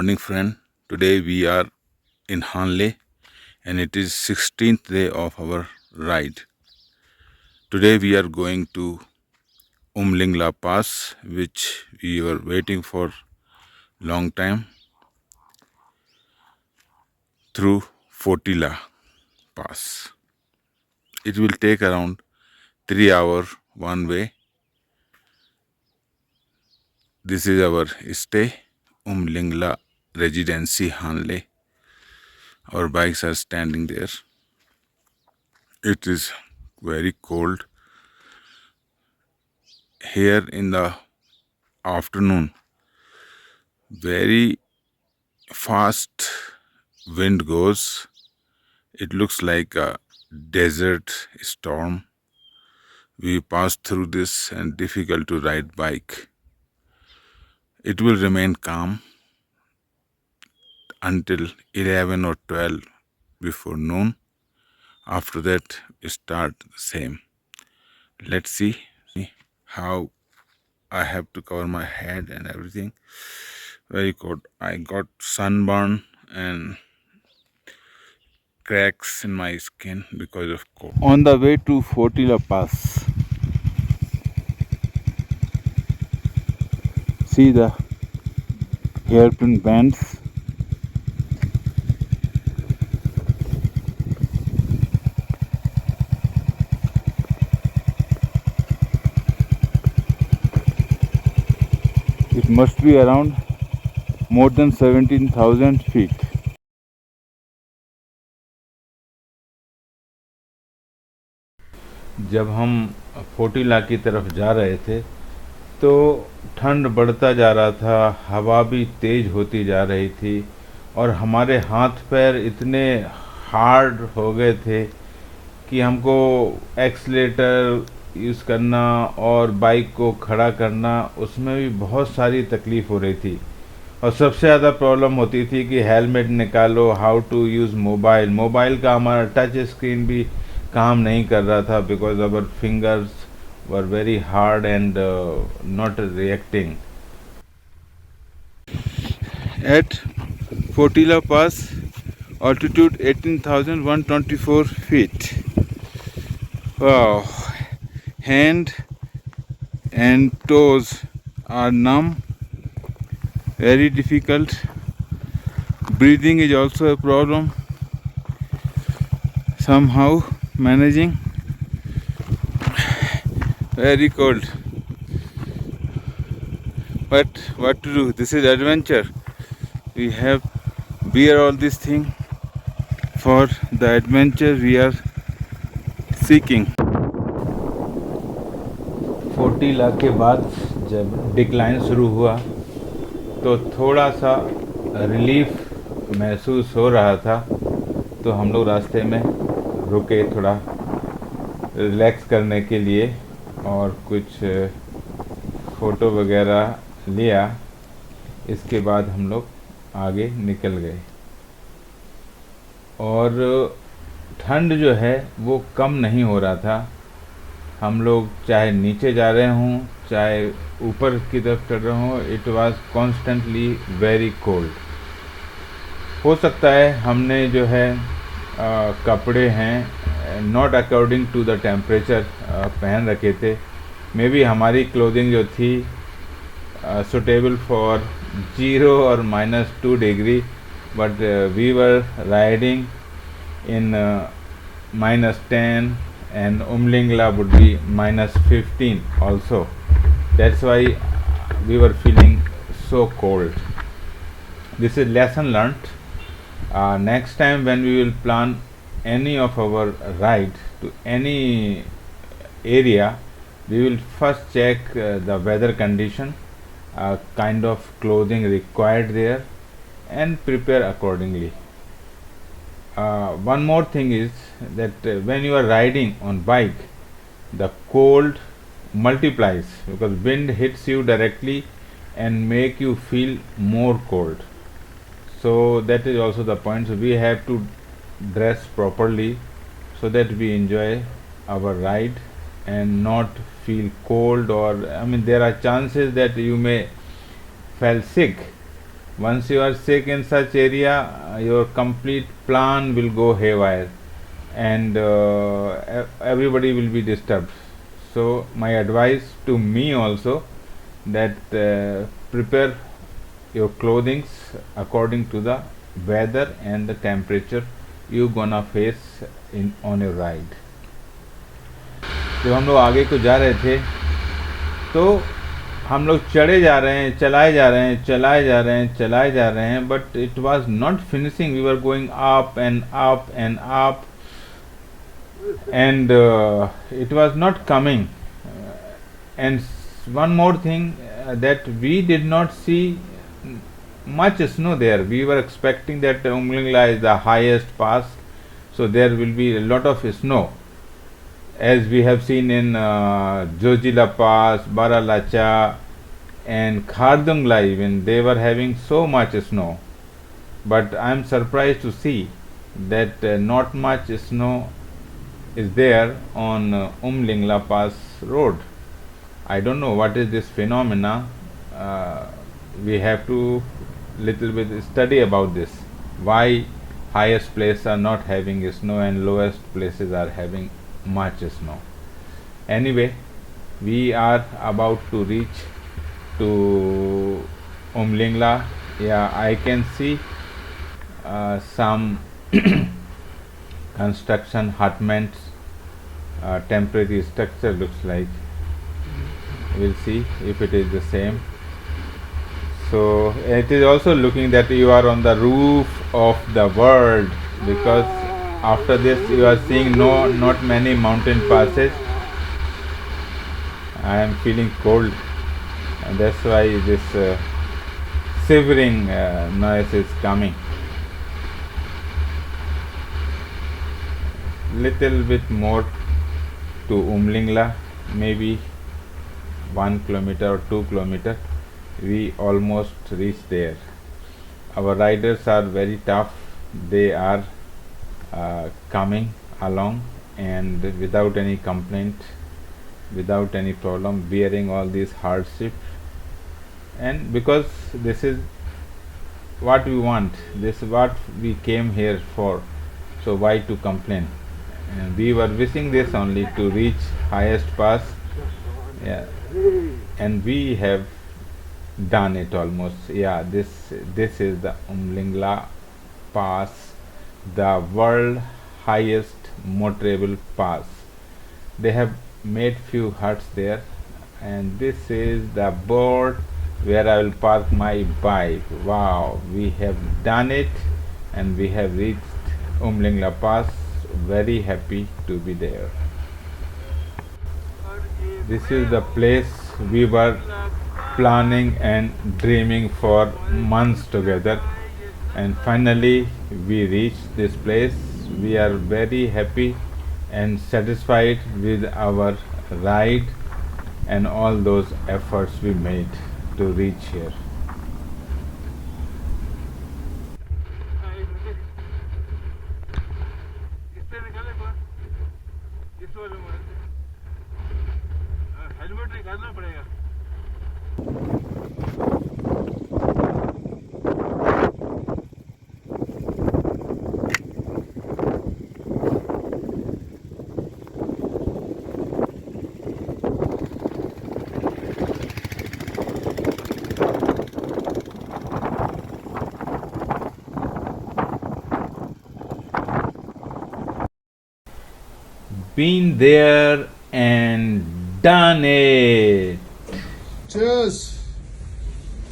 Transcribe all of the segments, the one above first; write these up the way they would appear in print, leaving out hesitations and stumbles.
morning, friend. Today we are in Hanle and it is 16th day of our ride. Today we are going to UMLING Pass, which we were waiting for long time, through Fortila Pass. It will take around 3 hours one way. This is our stay, UMLING Residency Hanle. Our bikes are standing there. It is very cold. Here in the afternoon, very fast wind goes. It looks like a desert storm. We passed through this and difficult to ride bike. It will remain calm until 11 or 12 before noon. After that, start the same. Let's see how I have to cover my head and everything. Very cold. I got sunburn and cracks in my skin because of cold. On the way to Fortila Pass. See the hairpin bands. It must be around more than 17,000 feet. जब हम फोर्टिला की तरफ जा रहे थे तो ठंड बढ़ता जा रहा था, हवा भी तेज़ होती जा रही थी और हमारे हाथ पैर इतने हार्ड हो गए थे कि हमको एक्सीलेटर यूज़ करना और बाइक को खड़ा करना, उसमें भी बहुत सारी तकलीफ़ हो रही थी। और सबसे ज़्यादा प्रॉब्लम होती थी कि हेलमेट निकालो, हाउ टू यूज़ मोबाइल का हमारा टच स्क्रीन भी काम नहीं कर रहा था because our fingers were very hard and not reacting. At Fortilla pass, altitude 18,124 feet. Wow, hand and toes are numb, very difficult. Breathing is also a problem. Somehow managing. Very cold. But what to do? This is adventure. We have bear all this thing for the adventure we are seeking. फोर्टिला के बाद जब decline शुरू हुआ तो थोड़ा सा relief महसूस हो रहा था, तो हम लोग रास्ते में रुके थोड़ा रिलैक्स करने के लिए और कुछ फ़ोटो वगैरह लिया। इसके बाद हम लोग आगे निकल गए और ठंड जो है वो कम नहीं हो रहा था। हम लोग चाहे नीचे जा रहे हों चाहे ऊपर की तरफ चढ़ रहे हों, it was constantly very cold. हो सकता है हमने जो है कपड़े हैं not according to the temperature पहन रखे थे। मे बी हमारी क्लोथिंग जो थी suitable for 0 or -2 degree, but we were riding in -10 and UMLING would be -15 also. That's why we were feeling so cold. This is lesson learnt. Next time when we will plan any of our ride to any area, we will first check the weather condition, kind of clothing required there, and prepare accordingly. One more thing is that when you are riding on bike, the cold multiplies because wind hits you directly and make you feel more cold. So that is also the point. So we have to dress properly so that we enjoy our ride and not feel cold, or I mean there are chances that you may fall sick Once you are sick in such area, your complete plan will go haywire, and everybody will be disturbed. So my advice to me also, that prepare your clothings according to the weather and the temperature you gonna face in on your ride. जब हम लोग आगे को जा रहे थे तो हम लोग चढ़े जा रहे हैं, चलाए जा रहे हैं, चलाए जा रहे हैं, चलाए जा रहे हैं, but it was not finishing. We were going up and up and up, and it was not coming. And one more thing, that we did not see much snow there. We were expecting that UMLING is the highest pass, so there will be a lot of snow, as we have seen in Jojila Pass, Baralacha and Khardungla. Even they were having so much snow, but I am surprised to see that not much snow is there on UMLING Pass road. I don't know what is this phenomena. We have to little bit study about this. Why highest places are not having snow and lowest places are having much snow. Anyway, we are about to reach to UMLING. Yeah, I can see some construction hutments, temporary structure looks like. We'll see if it is the same. So it is also looking that you are on the roof of the world, because after this you are seeing not many mountain passes. I am feeling cold, and that's why this shivering noise is coming. Little bit more to UMLING, maybe 1 kilometer or 2 kilometer. We almost reached there. Our riders are very tough. They are coming along and without any complaint, without any problem, bearing all these hardships. And because this is what we want, this is what we came here for, so why to complain? And we were wishing this only, to reach highest pass. Yeah, and we have done it almost. Yeah, this is the UMLING pass, the world highest motorable pass. They have made few huts there, and this is the board where I will park my bike. Wow, we have done it, and we have reached UMLING pass. Very happy to be there. This is the place we were planning and dreaming for months together, and finally we reached this place. We are very happy and satisfied with our ride and all those efforts we made to reach here. Been there and done it. Cheers!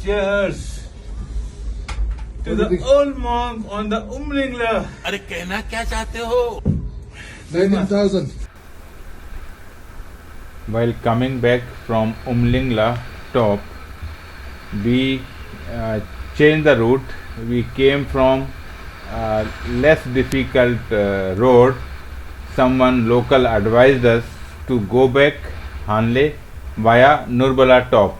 Cheers to the old monk on the UMLING. अरे कहना क्या चाहते हो? 19,000. While coming back from UMLING top, we changed the route. We came from less difficult road. Someone local advised us to go back Hanle via Nurbala top.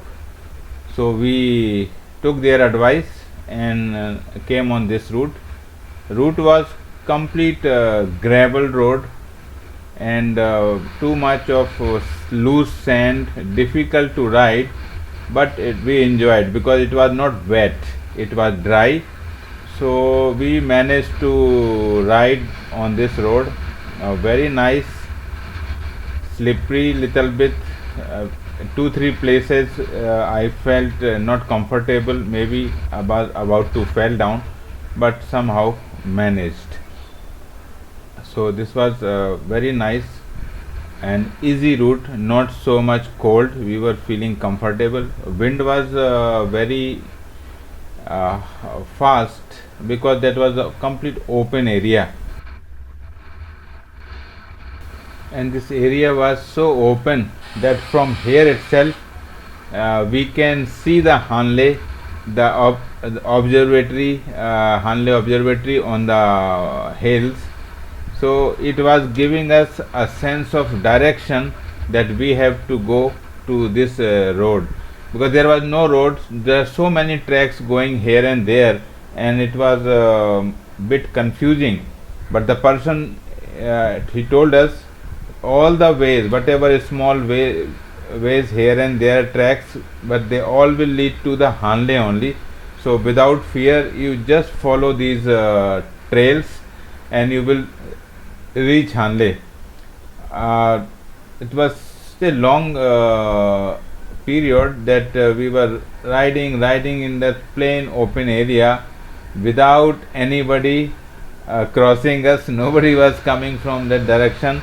So we took their advice and came on this route. Route was complete gravel road and too much of loose sand, difficult to ride, but we enjoyed because it was not wet. it was dry, so we managed to ride on this road. Very nice, slippery little bit. 2-3 places I felt not comfortable, maybe about to fall down, but somehow managed. So this was very nice and easy route, not so much cold, we were feeling comfortable. Wind was very fast because that was a complete open area, and this area was so open that from here itself we can see the hanle, the observatory, hanle observatory on the hills. So it was giving us a sense of direction that we have to go to this road, because there was no roads, there are so many tracks going here and there, and it was a bit confusing. But the person, he told us all the ways, whatever small ways here and there tracks, but they all will lead to the hanle only. So without fear, you just follow these trails and you will reach hanle. It was a long period that we were riding in that plain open area without anybody crossing us. Nobody was coming from that direction,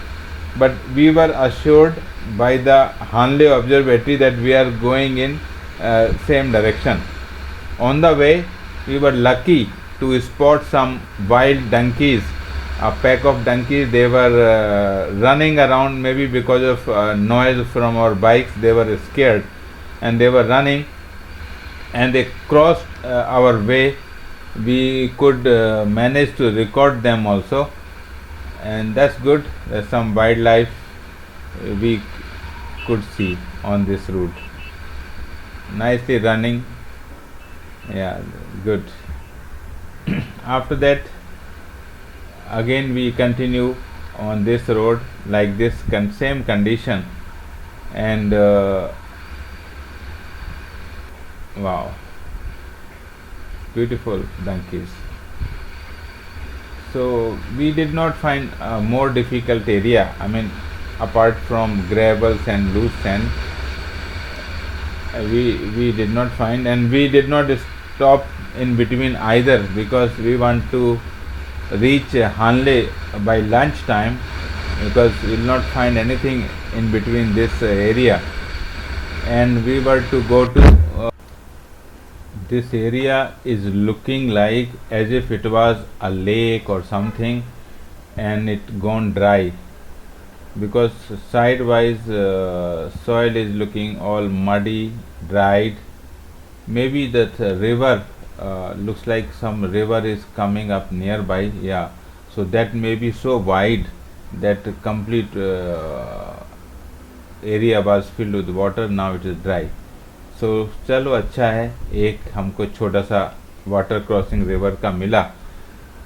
but we were assured by the hanle observatory that we are going in same direction. On the way, we were lucky to spot some wild donkeys, a pack of donkeys. They were running around, maybe because of noise from our bikes. They were scared and they were running, and they crossed our way. We could manage to record them also, and that's good. There's some wildlife we could see on this route. Nicely running, yeah, good. After that, again we continue on this road like this, same condition, and wow, beautiful donkeys. So we did not find a more difficult area, I mean, apart from gravels and loose sand. We did not find, and we did not stop in between either, because we want to reach hanle by lunch time, because we will not find anything in between this area. And we were to go to this area is looking like as if it was a lake or something, and it gone dry, because sidewise soil is looking all muddy, dried. Maybe that river looks like some river is coming up nearby, yeah. So that may be so wide that complete area was filled with water. Now it is dry. So चलो अच्छा है, एक हमको छोटा सा water crossing river का मिला,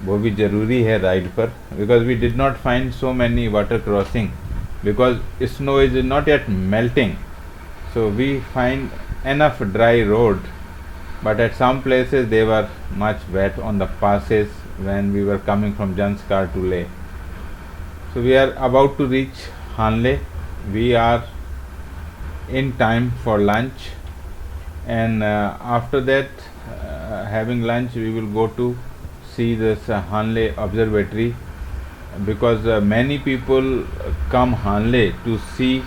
वो भी ज़रूरी है राइड पर, because we did not find so many water crossing because snow is not yet melting. So we find enough dry road, but at some places they were much wet on the passes when we were coming from Janskar to Leh. So we are about to reach Hanle. We are in time for lunch, and after that, having lunch, we will go to see this Hanle observatory, because many people come Hanle to see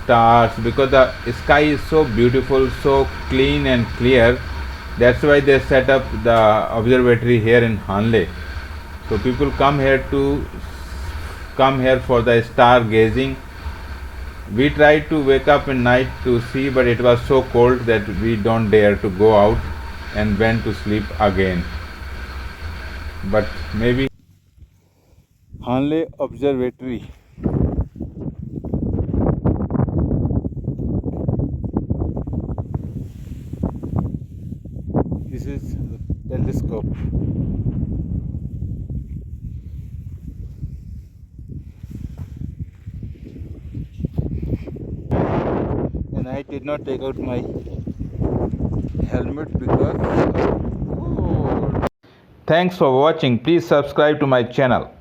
stars, because the sky is so beautiful, so clean and clear. That's why they set up the observatory here in Hanle. So people come here for the star gazing. We tried to wake up in night to see, but it was so cold that we don't dare to go out and went to sleep again. But maybe Hanle Observatory. This is a telescope. And I did not take out my helmet because Thanks for watching. Please subscribe to my channel.